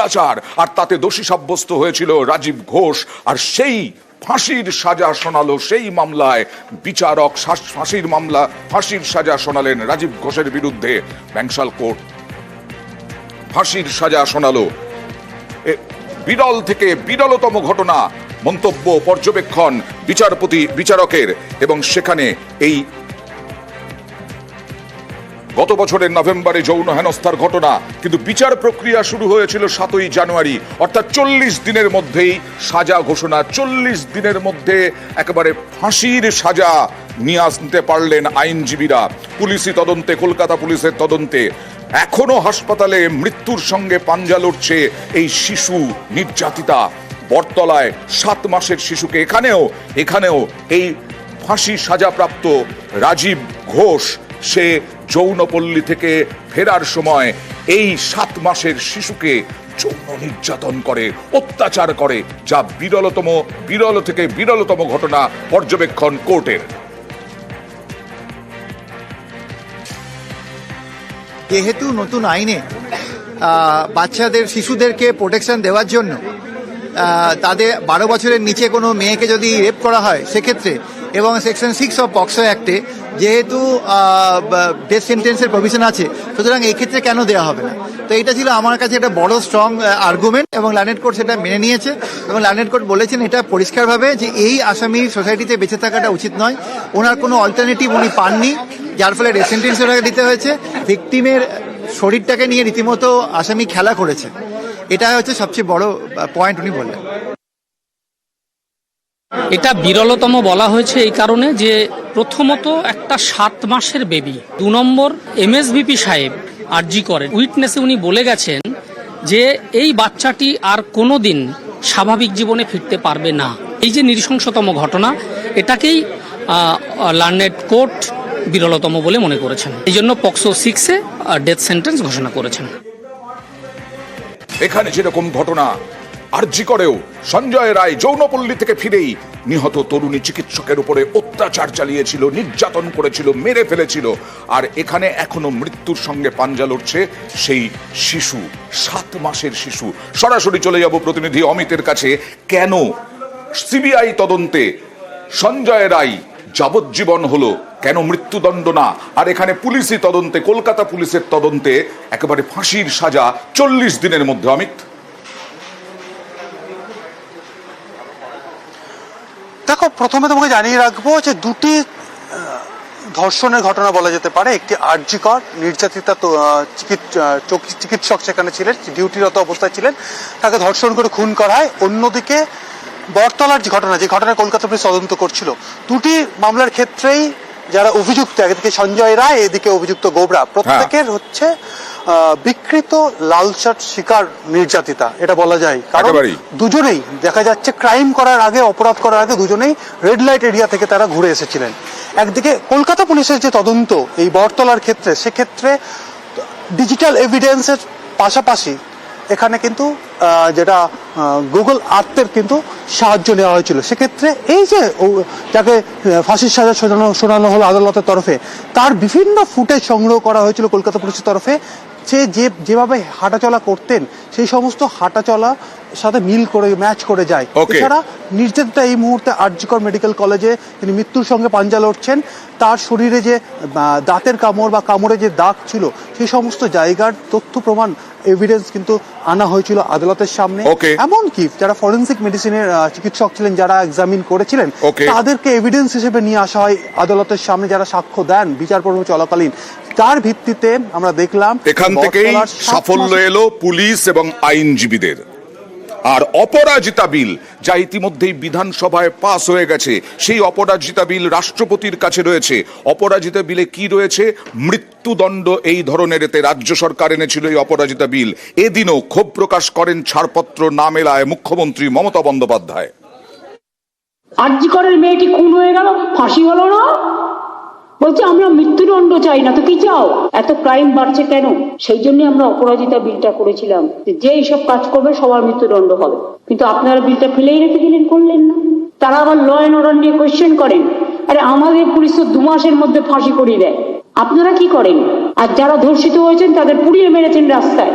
অত্যাচার, আর তাতে দোষী সাব্যস্ত হয়েছিল রাজীব ঘোষ। আর সেই ফাঁসির সাজা শোনালো সেই মামলায় বিচারক, ফাঁসির সাজা শোনালেন রাজীব ঘোষের বিরুদ্ধে। ব্যাংশাল কোর্ট ফাঁসির সাজা শোনালো। বিরল থেকে বিরলতম ঘটনা, মন্তব্য, পর্যবেক্ষণ বিচারকের। এবং সেখানে এই গত বছরের নভেম্বরে যৌন হেনস্থার ঘটনা, কিন্তু বিচার প্রক্রিয়া শুরু হয়েছিল 7ই জানুয়ারি, অর্থাৎ 40 দিনের মধ্যেই সাজা ঘোষণা। 40 দিনের মধ্যে একেবারে ফাঁসির সাজা নিয়ে আসতে পারলেন আইনজীবীরা। পুলিশি তদন্তে, কলকাতা পুলিশের তদন্তে এখনো হাসপাতালে মৃত্যুর সঙ্গে পাঞ্জা লড়ছে এই শিশু নির্যাতিতা। বটতলায় 7 মাসের শিশুকে এখানেও এই ফাঁসি সাজাপ্রাপ্ত রাজীব ঘোষ, সে যৌনপল্লী থেকে ফেরার সময় এই 7 মাসের শিশুকে যৌন নির্যাতন করে, অত্যাচার করে, যা বিরল থেকে বিরলতম ঘটনা। পর্যবেক্ষণ কোর্টের। যেহেতু নতুন আইনে বাচ্চাদের, শিশুদেরকে প্রোটেকশন দেওয়ার জন্য তাদের 12 বছরের নিচে কোনো মেয়েকে যদি রেপ করা হয় সেক্ষেত্রে, এবং সেকশন 6 অফ পক্সো অ্যাক্টে যেহেতু ডেথ সেন্টেন্সের প্রভিশন আছে, সুতরাং এই ক্ষেত্রে কেন দেওয়া হবে না? তো এটা ছিল আমার কাছে একটা বড় স্ট্রং আর্গুমেন্ট, এবং লার্নেড কোর্ট সেটা মেনে নিয়েছে। এবং লার্নেড কোর্ট বলেছেন এটা পরিষ্কারভাবে যে এই আসামি সোসাইটিতে বেঁচে থাকাটা উচিত নয়, ওনার কোনো অল্টারনেটিভ উনি পাননি, যার ফলে ডেথ সেন্টেন্স ওনাকে দিতে হয়েছে। ভিকটিমের শরীরটাকে নিয়ে রীতিমতো আসামি খেলা করেছে, এটা হচ্ছে সবচেয়ে বড় পয়েন্ট উনি বললেন। এটা বিরলতম বলা হয়েছে এই কারণে যে প্রথমত একটা 7 মাসের বেবি, 2 নম্বর এমএসভিপি সাহেব আরজি করেন উইটনেসে উনি বলে গেছেন যে এই বাচ্চাটি আর কোনোদিন স্বাভাবিক জীবনে ফিরতে পারবে না। এই যে নৃশংসতম ঘটনা, এটাকেই লার্নেড কোর্ট বিরলতম বলে মনে করেছেন, এই জন্য পক্সো 6-এ ডেথ সেন্টেন্স ঘোষণা করেছেন। এখানে যেরকম ঘটনা আরজি করেও সঞ্জয় রায় যৌনপল্লী থেকে ফিরেই নিহত তরুণী চিকিৎসকের উপরে অত্যাচার চালিয়েছিল, নির্যাতন করেছিল, মেরে ফেলেছিল। আর এখানে এখনো মৃত্যুর সঙ্গে পাঞ্জা লড়ছে সেই শিশু, 7 মাসের শিশু। সরাসরি চলে যাব প্রতিনিধি অমিতের কাছে। কেন সিবিআই তদন্তে সঞ্জয় রায় যাবজ্জীবন হলো, কেন মৃত্যুদণ্ড না? আর এখানে পুলিশি তদন্তে, কলকাতা পুলিশের তদন্তে একেবারে ফাঁসির সাজা 40 দিনের মধ্যে। অমিত, দেখো, প্রথমে তোমাকে জানিয়ে রাখবো যে দুটি ধর্ষণের ঘটনা বলা যেতে পারে। একটি আরজিকর, নির্যাতিতা চিকিৎসক সেখানে ছিলেন, ডিউটিরত অবস্থায় ছিলেন, তাকে ধর্ষণ করে খুন করা হয়। অন্যদিকে বটতলার যে ঘটনা কলকাতা পুলিশ তদন্ত করছিল। দুটি মামলার ক্ষেত্রেই যারা অভিযুক্ত, একদিকে সঞ্জয় রায়, এদিকে অভিযুক্ত গোবরা, প্রত্যেকের হচ্ছে বিকৃত লালচার শিকার নির্যাতিতা, এটা বলা যায়। কারণ দুজনেই দেখা যাচ্ছে ক্রাইম করার আগে, অপরাধ করার আগে দুজনেই রেড লাইট এরিয়া থেকে তারা ঘুরে এসেছিলেন। একদিকে কলকাতা পুলিশের যে তদন্ত এই বটতলার ক্ষেত্রে, সেক্ষেত্রে ডিজিটাল এভিডেন্সের পাশাপাশি এখানে কিন্তু যেটা গুগল আর্থের কিন্তু সাহায্য নেওয়া হয়েছিল। সেক্ষেত্রে এই যে যাকে ফাঁসির সাজা শোনানো হলো আদালতের তরফে, তার বিভিন্ন ফুটেজ সংগ্রহ করা হয়েছিল কলকাতা পুলিশের তরফে। সে যেভাবে হাঁটাচলা করতেন, সেই সমস্ত হাঁটাচলা সাথে মিল করে, ম্যাচ করে যায়। এছাড়া নির্যাতিতা এই মুহূর্তে আরজিকর মেডিকেল কলেজে তিনি মৃত্যুর সঙ্গে পাঞ্জা লড়ছেন। তার শরীরে যে দাঁতের কামড় বা কামড়ে যে দাগ ছিল, সেই সমস্ত জায়গার তথ্য প্রমাণ এভিডেন্স কিন্তু আনা হয়েছিল আদালতের সামনে। এমনকি যারা ফরেন্সিক মেডিসিনের চিকিৎসক ছিলেন, যারা এক্সামিন করেছিলেন, তাদেরকে এভিডেন্স হিসেবে নিয়ে আসা হয় আদালতের সামনে, যারা সাক্ষ্য দেন বিচার পর্ব চলাকালীন। তার ভিত্তিতে আমরা দেখলাম এখান থেকেই সাফল্য এলো পুলিশ এবং আইনজীবীদের। আর অপরাজিতা বিল, যা ইতিমধ্যেই বিধানসভায় পাস হয়ে গেছে, সেই অপরাজিতা বিল রাষ্ট্রপতির কাছে রয়েছে। অপরাজিতা বিলে কি রয়েছে? মৃত্যুদণ্ড। এই ধরনের এতে রাজ্য সরকার এনেছিল এই অপরাজিতা বিল। এদিনও ক্ষোভ প্রকাশ করেন ছাড়পত্র না মেলায় মুখ্যমন্ত্রী মমতা বন্দ্যোপাধ্যায়। আরজিকরের মেয়েটি খুন হয়ে গেল, ফাঁসি হলো না, বলছে আমরা মৃত্যুদণ্ড চাই না। তো কি চাও? এত ক্রাইম বাড়ছে কেন? সেই জন্য আমরা অপরাজিতা বিলটা করেছিলাম, যে এইসব কাজ করবে সবার মৃত্যুদণ্ড হবে। কিন্তু আপনারা বিলটা ফেলেই রেখে দিলেন, করলেন না। তারা আবার ল অ্যান্ড অর্ডার নিয়ে কোয়েশ্চেন করেন, আরে আমাদের পুলিশ তো 2 মাসের মধ্যে ফাঁসি করিয়ে দেয়, আপনারা কি করেন? আর যারা ধর্ষিত হয়েছেন তাদের পুড়িয়ে মেরেছেন রাস্তায়।